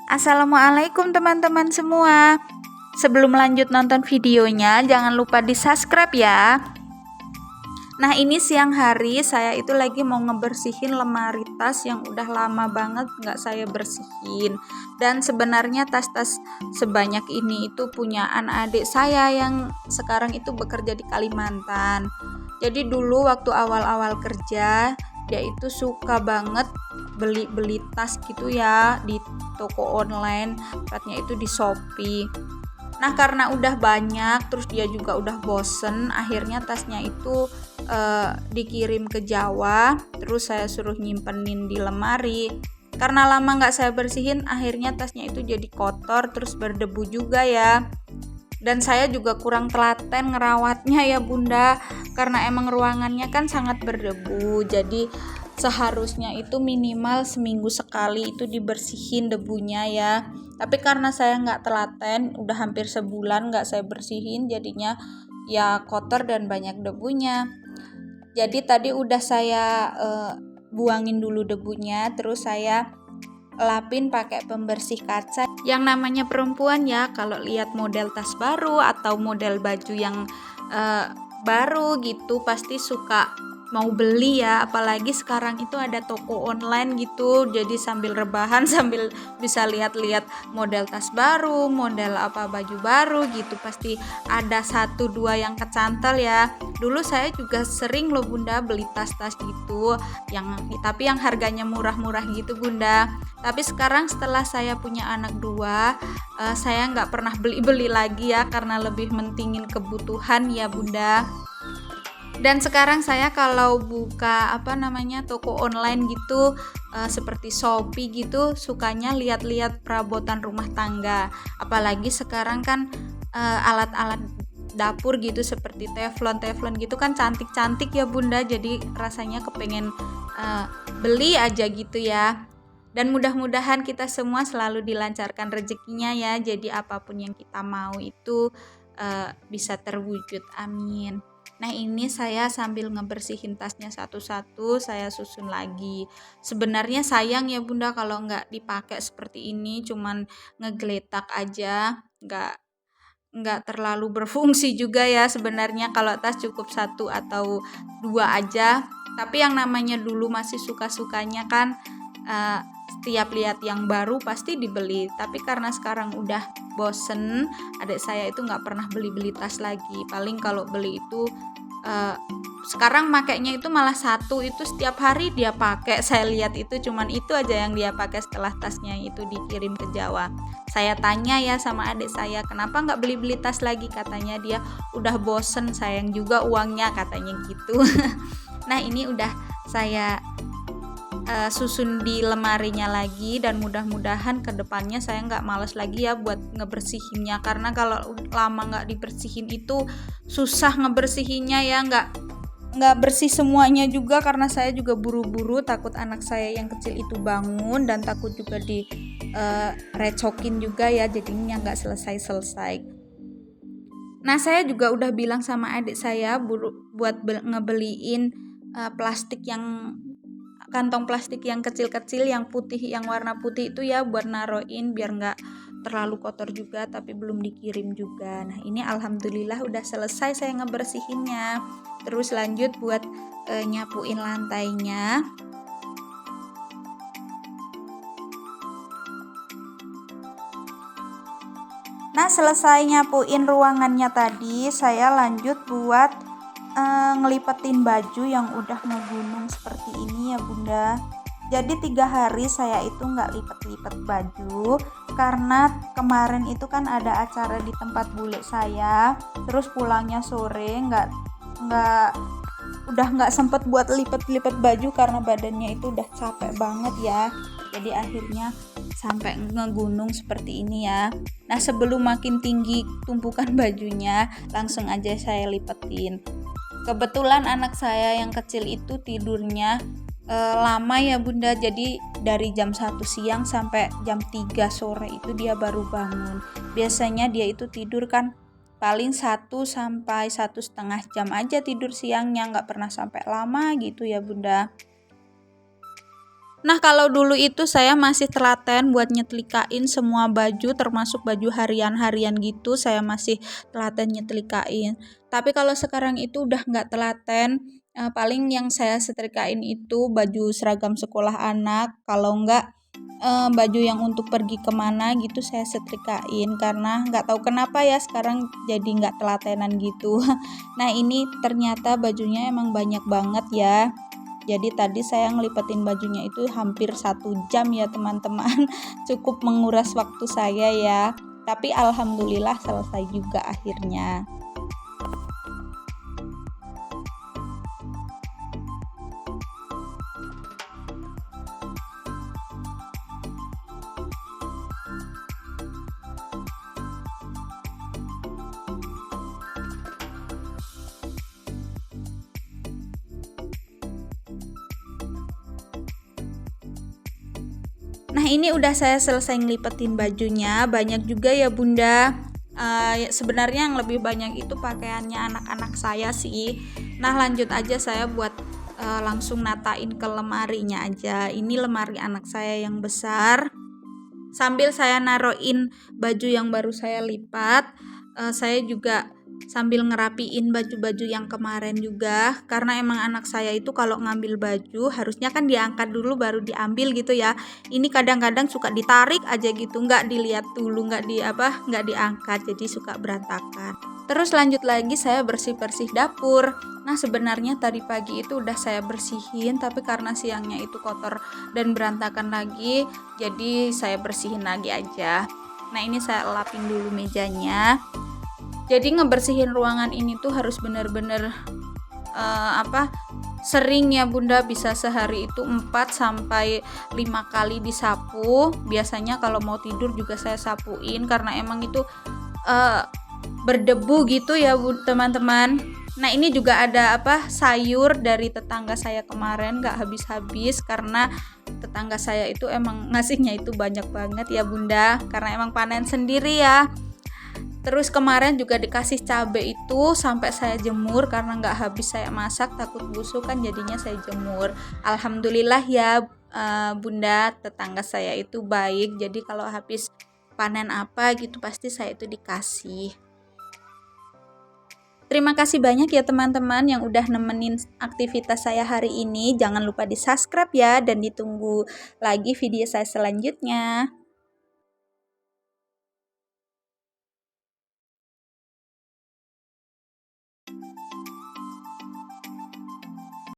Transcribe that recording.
Assalamualaikum teman-teman semua. Sebelum lanjut nonton videonya, jangan lupa di-subscribe ya. Nah, ini siang hari saya itu lagi mau ngebersihin lemari tas yang udah lama banget nggak saya bersihin. Dan sebenarnya tas-tas sebanyak ini itu punya anak adik saya yang sekarang itu bekerja di Kalimantan. Jadi dulu waktu awal-awal kerja, dia itu suka banget beli-beli tas gitu ya di toko online, tepatnya itu di Shopee. Nah, karena udah banyak, terus dia juga udah bosen, akhirnya tasnya itu dikirim ke Jawa, terus saya suruh nyimpenin di lemari. Karena lama nggak saya bersihin, akhirnya tasnya itu jadi kotor, terus berdebu juga ya. Dan saya juga kurang telaten ngerawatnya ya Bunda, karena emang ruangannya kan sangat berdebu, jadi seharusnya itu minimal seminggu sekali itu dibersihin debunya ya. Tapi karena saya nggak telaten, udah hampir sebulan nggak saya bersihin, jadinya ya kotor dan banyak debunya. Jadi tadi udah saya buangin dulu debunya, terus saya lapin pakai pembersih kaca. Yang namanya perempuan ya, kalau lihat model tas baru atau model baju yang baru gitu pasti suka mau beli ya, apalagi sekarang itu ada toko online gitu, jadi sambil rebahan sambil bisa lihat-lihat model tas baru, model apa baju baru gitu, pasti ada 1-2 yang kecantol ya. Dulu saya juga sering loh Bunda beli tas-tas gitu tapi yang harganya murah-murah gitu Bunda. Tapi sekarang setelah saya punya anak 2, saya nggak pernah beli-beli lagi ya, karena lebih mentingin kebutuhan ya Bunda. Dan sekarang saya kalau buka toko online gitu seperti Shopee gitu, sukanya lihat-lihat perabotan rumah tangga. Apalagi sekarang kan alat-alat dapur gitu seperti teflon gitu kan cantik-cantik ya Bunda, jadi rasanya kepengen beli aja gitu ya. Dan mudah-mudahan kita semua selalu dilancarkan rezekinya ya, jadi apapun yang kita mau itu bisa terwujud, amin. Nah, ini saya sambil ngebersihin tasnya satu-satu, saya susun lagi. Sebenarnya sayang ya Bunda kalau nggak dipakai seperti ini, cuman ngegeletak aja, nggak terlalu berfungsi juga ya sebenarnya. Kalau tas cukup 1 atau 2 aja. Tapi yang namanya dulu masih suka-sukanya kan setiap lihat yang baru pasti dibeli. Tapi karena sekarang udah bosen, adik saya itu nggak pernah beli-beli tas lagi. Paling kalau beli itu sekarang makainya itu malah 1 itu setiap hari dia pakai. Saya lihat itu cuman itu aja yang dia pakai setelah tasnya itu dikirim ke Jawa. Saya tanya ya sama adik saya, kenapa nggak beli-beli tas lagi? Katanya dia udah bosen, sayang juga uangnya katanya gitu. Nah, ini udah saya susun di lemarinya lagi, dan mudah-mudahan kedepannya saya nggak males lagi ya buat ngebersihinnya, karena kalau lama nggak dibersihin itu susah ngebersihinnya ya, nggak bersih semuanya juga, karena saya juga buru-buru takut anak saya yang kecil itu bangun, dan takut juga di recokin juga ya, jadinya nggak selesai-selesai. Nah, saya juga udah bilang sama adik saya buat ngebeliin plastik yang kantong plastik yang kecil-kecil yang putih, yang warna putih itu ya, buat naroin biar nggak terlalu kotor juga, tapi belum dikirim juga. Nah, ini alhamdulillah udah selesai saya ngebersihinnya. Terus lanjut buat nyapuin lantainya. Nah, selesai nyapuin ruangannya tadi, saya lanjut buat ngelipetin baju yang udah ngegunung seperti ini ya Bunda. Jadi 3 hari saya itu nggak lipet-lipet baju, karena kemarin itu kan ada acara di tempat bule saya, terus pulangnya sore udah nggak sempet buat lipet-lipet baju karena badannya itu udah capek banget ya. Jadi akhirnya sampai ngegunung seperti ini ya. Nah, sebelum makin tinggi tumpukan bajunya, langsung aja saya lipetin. Kebetulan anak saya yang kecil itu tidurnya lama ya Bunda, jadi dari jam 1 siang sampai jam 3 sore itu dia baru bangun. Biasanya dia itu tidur kan paling 1 sampai 1,5 jam aja tidur siangnya, nggak pernah sampai lama gitu ya Bunda. Nah, kalau dulu itu saya masih telaten buat nyetlikain semua baju, termasuk baju harian-harian gitu, saya masih telaten nyetlikain. Tapi kalau sekarang itu udah nggak telaten, paling yang saya setrikain itu baju seragam sekolah anak, kalau nggak baju yang untuk pergi kemana gitu saya setrikain, karena nggak tahu kenapa ya sekarang jadi nggak telatenan gitu. Nah, ini ternyata bajunya emang banyak banget ya. Jadi tadi saya ngelipetin bajunya itu hampir 1 jam ya teman-teman. Cukup menguras waktu saya ya. Tapi alhamdulillah selesai juga akhirnya. Nah, ini udah saya selesai ngelipetin bajunya. Banyak juga ya Bunda. Sebenarnya yang lebih banyak itu pakaiannya anak-anak saya sih. Nah, lanjut aja saya buat langsung natain ke lemarinya aja. Ini lemari anak saya yang besar. Sambil saya naruhin baju yang baru saya lipat, saya juga sambil ngerapiin baju-baju yang kemarin juga, karena emang anak saya itu kalau ngambil baju harusnya kan diangkat dulu baru diambil gitu ya. Ini kadang-kadang suka ditarik aja gitu, nggak dilihat dulu, nggak diangkat, jadi suka berantakan. Terus lanjut lagi saya bersih-bersih dapur. Nah, sebenarnya tadi pagi itu udah saya bersihin, tapi karena siangnya itu kotor dan berantakan lagi, jadi saya bersihin lagi aja. Nah, ini saya elapin dulu mejanya. Jadi ngebersihin ruangan ini tuh harus bener-bener sering ya Bunda, bisa sehari itu 4 sampai 5 kali disapu. Biasanya kalau mau tidur juga saya sapuin karena emang itu berdebu gitu ya teman-teman. Nah, ini juga ada sayur dari tetangga saya kemarin gak habis-habis, karena tetangga saya itu emang ngasihnya itu banyak banget ya Bunda, karena emang panen sendiri ya. Terus kemarin juga dikasih cabai itu sampai saya jemur karena gak habis saya masak, takut busuk kan, jadinya saya jemur. Alhamdulillah ya Bunda, tetangga saya itu baik, jadi kalau habis panen apa gitu pasti saya itu dikasih. Terima kasih banyak ya teman-teman yang udah nemenin aktivitas saya hari ini. Jangan lupa di subscribe ya, dan ditunggu lagi video saya selanjutnya.